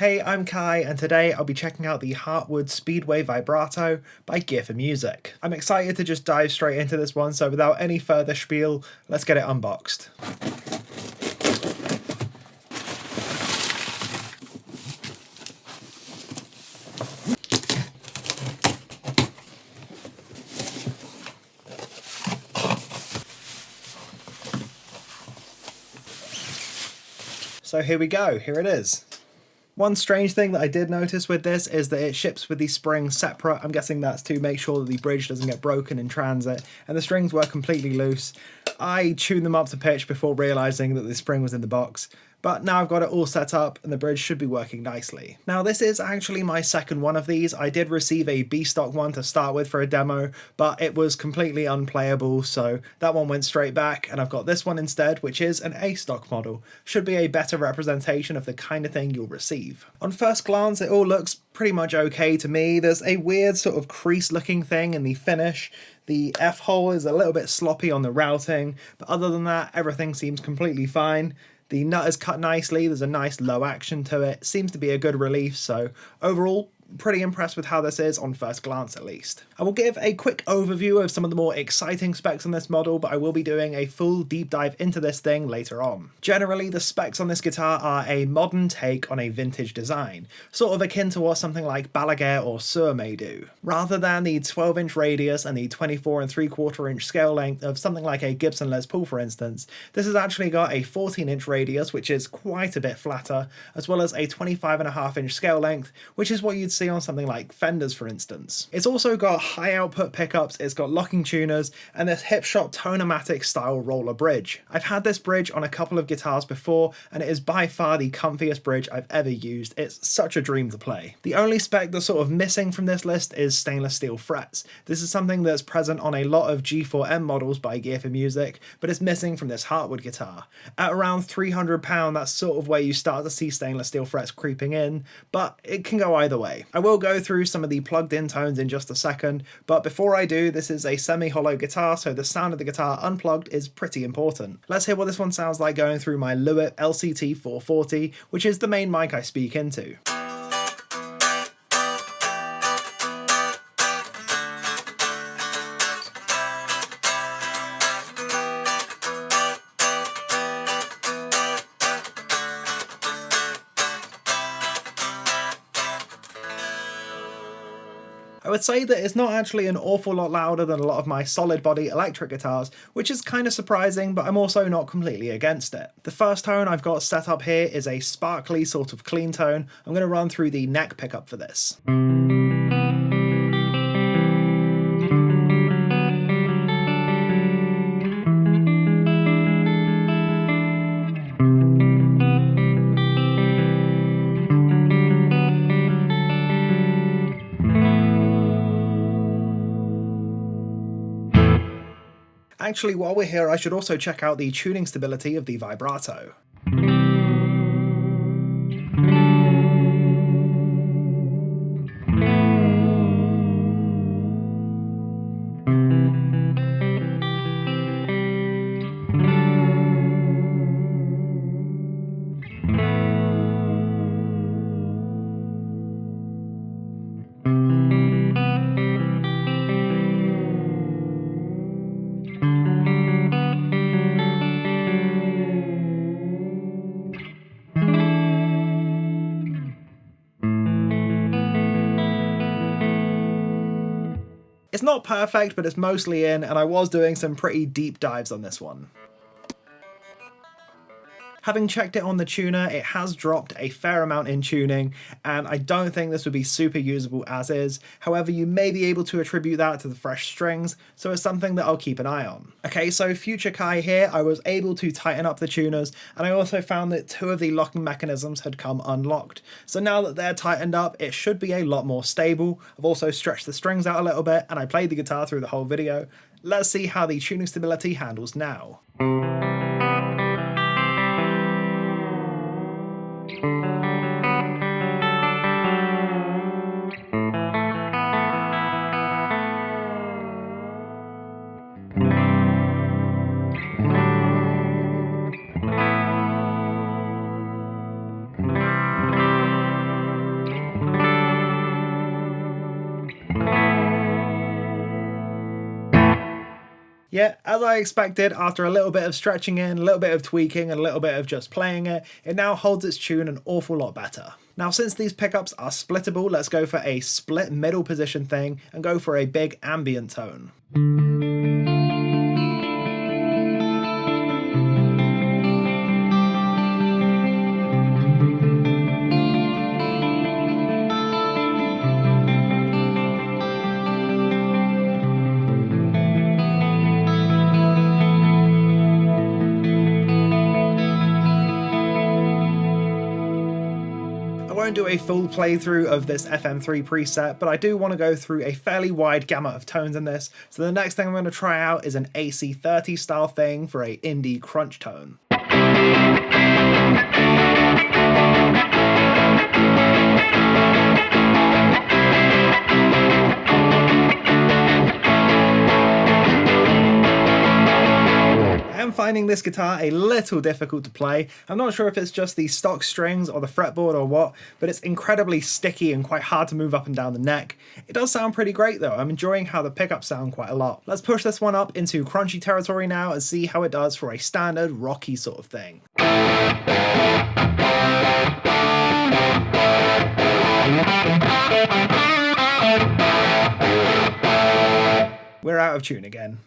Hey, I'm Kai, and today I'll be checking out the Hartwood Speedway Vibrato by Gear for Music. I'm excited to just dive straight into this one, so without any further spiel, let's get it unboxed. So here we go, here it is. One strange thing that I did notice with this is that it ships with the springs separate. I'm guessing that's to make sure that the bridge doesn't get broken in transit, and the strings were completely loose. I tuned them up to pitch before realising that the spring was in the box, but now I've got it all set up and the bridge should be working nicely. Now this is actually my second one of these. I did receive a B-stock one to start with for a demo, but it was completely unplayable, so that one went straight back, and I've got this one instead, which is an A-stock model. Should be a better representation of the kind of thing you'll receive. On first glance, it all looks pretty much okay to me. There's a weird sort of crease looking thing in the finish. The F-hole is a little bit sloppy on the routing, but other than that, everything seems completely fine. The nut is cut nicely, there's a nice low action to it, seems to be a good relief, so overall, pretty impressed with how this is on first glance at least. I will give a quick overview of some of the more exciting specs on this model, but I will be doing a full deep dive into this thing later on. Generally, the specs on this guitar are a modern take on a vintage design, sort of akin to what something like Balaguer or Suhr may do. Rather than the 12-inch radius and the 24 3/4-inch scale length of something like a Gibson Les Paul for instance, this has actually got a 14-inch radius, which is quite a bit flatter, as well as a 25.5-inch scale length, which is what you'd see on something like Fenders for instance. It's also got high output pickups, it's got locking tuners, and this hip-shot Tone-o-matic style roller bridge. I've had this bridge on a couple of guitars before, and it is by far the comfiest bridge I've ever used. It's such a dream to play. The only spec that's sort of missing from this list is stainless steel frets. This is something that's present on a lot of G4M models by Gear for Music, but it's missing from this Hartwood guitar. At around £300, that's sort of where you start to see stainless steel frets creeping in, but it can go either way. I will go through some of the plugged in tones in just a second, but before I do, this is a semi-hollow guitar, so the sound of the guitar unplugged is pretty important. Let's hear what this one sounds like going through my Lewitt LCT 440, which is the main mic I speak into. I would say that it's not actually an awful lot louder than a lot of my solid body electric guitars, which is kind of surprising, but I'm also not completely against it. The first tone I've got set up here is a sparkly sort of clean tone. I'm going to run through the neck pickup for this. Actually, while we're here, I should also check out the tuning stability of the vibrato. It's not perfect, but it's mostly in, and I was doing some pretty deep dives on this one. Having checked it on the tuner, it has dropped a fair amount in tuning, and I don't think this would be super usable as is. However, you may be able to attribute that to the fresh strings, so it's something that I'll keep an eye on. Okay, so future Kai here, I was able to tighten up the tuners, and I also found that 2 of the locking mechanisms had come unlocked. So now that they're tightened up, it should be a lot more stable. I've also stretched the strings out a little bit, and I played the guitar through the whole video. Let's see how the tuning stability handles now. Yeah, as I expected, after a little bit of stretching in, a little bit of tweaking, and a little bit of just playing it, it now holds its tune an awful lot better. Now, since these pickups are splittable, let's go for a split middle position thing and go for a big ambient tone. I won't do a full playthrough of this FM3 preset, but I do want to go through a fairly wide gamut of tones in this, so the next thing I'm going to try out is an AC30 style thing for a indie crunch tone. I'm finding this guitar a little difficult to play. I'm not sure if it's just the stock strings or the fretboard or what, but it's incredibly sticky and quite hard to move up and down the neck. It does sound pretty great though. I'm enjoying how the pickups sound quite a lot. Let's push this one up into crunchy territory now and see how it does for a standard rocky sort of thing. We're out of tune again.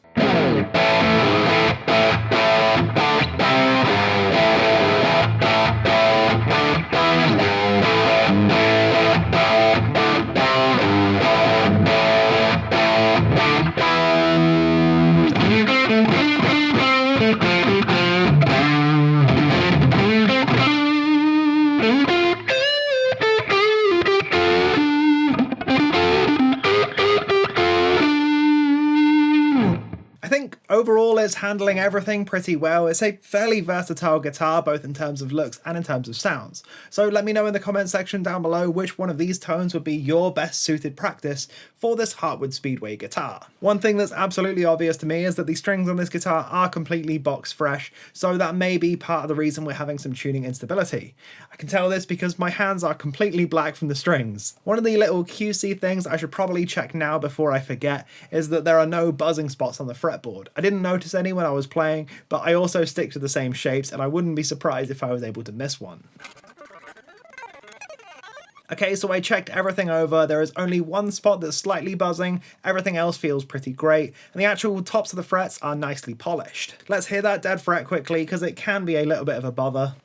Overall, it's handling everything pretty well. It's a fairly versatile guitar, both in terms of looks and in terms of sounds. So let me know in the comment section down below which one of these tones would be your best suited practice for this Hartwood Speedway guitar. One thing that's absolutely obvious to me is that the strings on this guitar are completely box fresh, so that may be part of the reason we're having some tuning instability. I can tell this because my hands are completely black from the strings. One of the little QC things I should probably check now before I forget is that there are no buzzing spots on the fretboard. I didn't notice any when I was playing, but I also stick to the same shapes and I wouldn't be surprised if I was able to miss one. Okay, so I checked everything over. There is only one spot that's slightly buzzing, everything else feels pretty great, and the actual tops of the frets are nicely polished. Let's hear that dead fret quickly because it can be a little bit of a bother.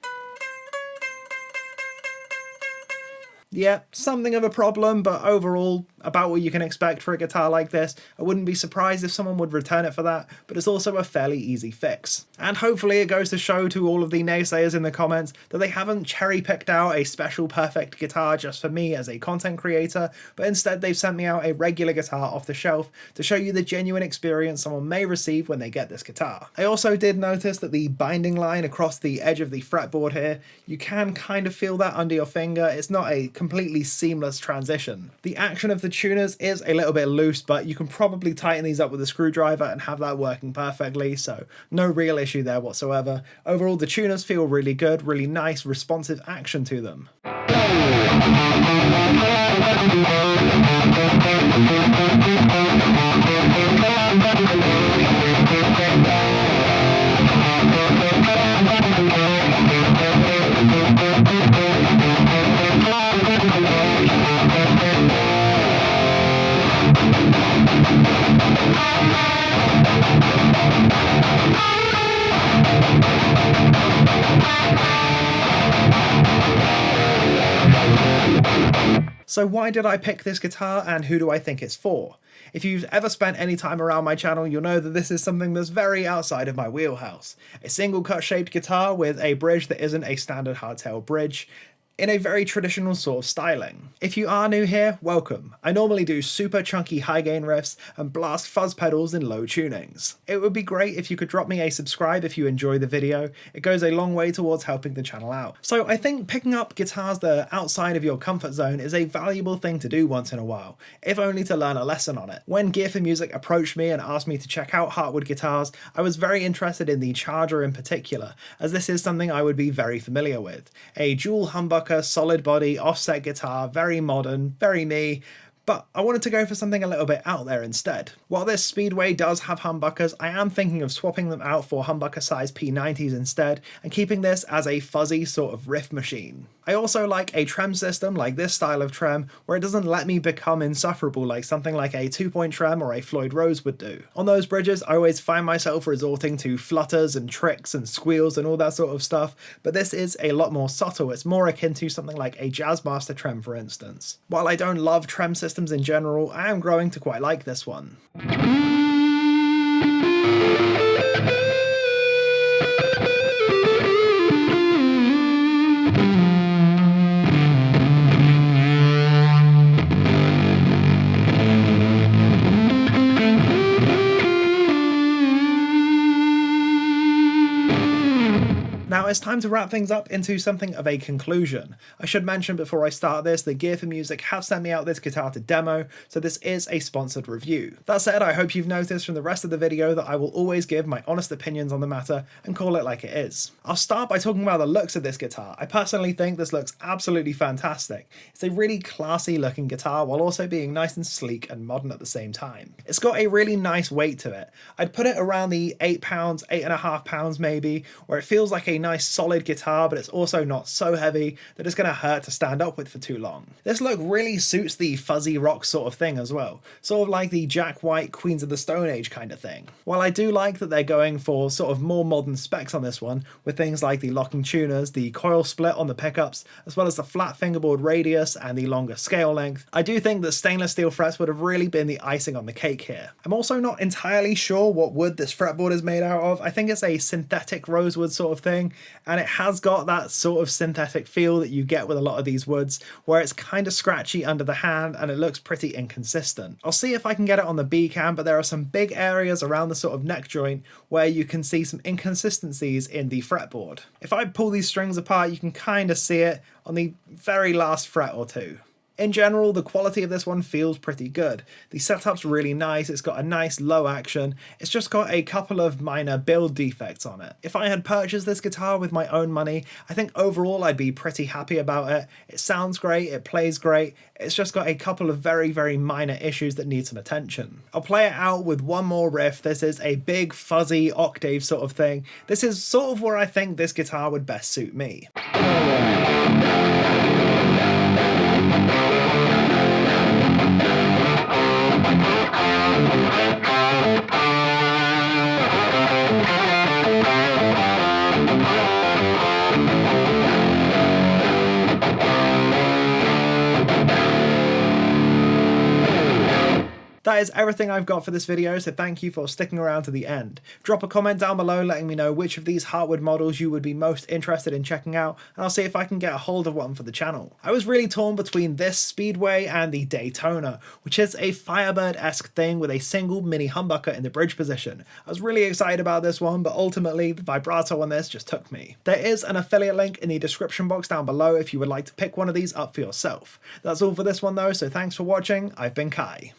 Yeah, something of a problem, but overall, about what you can expect for a guitar like this. I wouldn't be surprised if someone would return it for that, but it's also a fairly easy fix. And hopefully it goes to show to all of the naysayers in the comments that they haven't cherry-picked out a special perfect guitar just for me as a content creator, but instead they've sent me out a regular guitar off the shelf to show you the genuine experience someone may receive when they get this guitar. I also did notice that the binding line across the edge of the fretboard here, you can kind of feel that under your finger. It's not a completely seamless transition. The action of the tuners is a little bit loose, but you can probably tighten these up with a screwdriver and have that working perfectly, so no real issue there whatsoever. Overall, the tuners feel really good, really nice, responsive action to them. So why did I pick this guitar and who do I think it's for? If you've ever spent any time around my channel, you'll know that this is something that's very outside of my wheelhouse. A single cut shaped guitar with a bridge that isn't a standard hardtail bridge, in a very traditional sort of styling. If you are new here, welcome. I normally do super chunky high gain riffs and blast fuzz pedals in low tunings. It would be great if you could drop me a subscribe if you enjoy the video. It goes a long way towards helping the channel out. So I think picking up guitars that are outside of your comfort zone is a valuable thing to do once in a while, if only to learn a lesson on it. When Gear for Music approached me and asked me to check out Hartwood guitars, I was very interested in the Charger in particular, as this is something I would be very familiar with. A dual humbucker, solid body, offset guitar, very modern, very me, But I wanted to go for something a little bit out there instead. While this Speedway does have humbuckers, I am thinking of swapping them out for humbucker size P90s instead, and keeping this as a fuzzy sort of riff machine. I also like a trem system like this style of trem, where it doesn't let me become insufferable like something like a 2-point trem or a Floyd Rose would do. On those bridges, I always find myself resorting to flutters and tricks and squeals and all that sort of stuff, but this is a lot more subtle. It's more akin to something like a Jazzmaster trem, for instance. While I don't love trem systems in general, I am growing to quite like this one. Now it's time to wrap things up into something of a conclusion. I should mention before I start this, that Gear for Music have sent me out this guitar to demo, so this is a sponsored review. That said, I hope you've noticed from the rest of the video that I will always give my honest opinions on the matter and call it like it is. I'll start by talking about the looks of this guitar. I personally think this looks absolutely fantastic. It's a really classy looking guitar while also being nice and sleek and modern at the same time. It's got a really nice weight to it. I'd put it around the 8 pounds, 8.5 pounds maybe, where it feels like a nice solid guitar, but it's also not so heavy that it's going to hurt to stand up with for too long. This look really suits the fuzzy rock sort of thing as well, sort of like the Jack White Queens of the Stone Age kind of thing. While I do like that they're going for sort of more modern specs on this one, with things like the locking tuners, the coil split on the pickups, as well as the flat fingerboard radius and the longer scale length, I do think that stainless steel frets would have really been the icing on the cake here. I'm also not entirely sure what wood this fretboard is made out of. I think it's a synthetic rosewood sort of thing, and it has got that sort of synthetic feel that you get with a lot of these woods, where it's kind of scratchy under the hand and it looks pretty inconsistent. I'll see if I can get it on the B cam, but there are some big areas around the sort of neck joint where you can see some inconsistencies in the fretboard. If I pull these strings apart, you can kind of see it on the very last fret or two. In general, the quality of this one feels pretty good. The setup's really nice, it's got a nice low action, it's just got a couple of minor build defects on it. If I had purchased this guitar with my own money, I think overall I'd be pretty happy about it. It sounds great, it plays great, it's just got a couple of very, very minor issues that need some attention. I'll play it out with one more riff. This is a big fuzzy octave sort of thing. This is sort of where I think this guitar would best suit me. That is everything I've got for this video, so thank you for sticking around to the end. Drop a comment down below letting me know which of these Hartwood models you would be most interested in checking out, and I'll see if I can get a hold of one for the channel. I was really torn between this Speedway and the Daytona, which is a Firebird-esque thing with a single mini humbucker in the bridge position. I was really excited about this one, but ultimately the vibrato on this just took me. There is an affiliate link in the description box down below if you would like to pick one of these up for yourself. That's all for this one though, so thanks for watching. I've been Kai.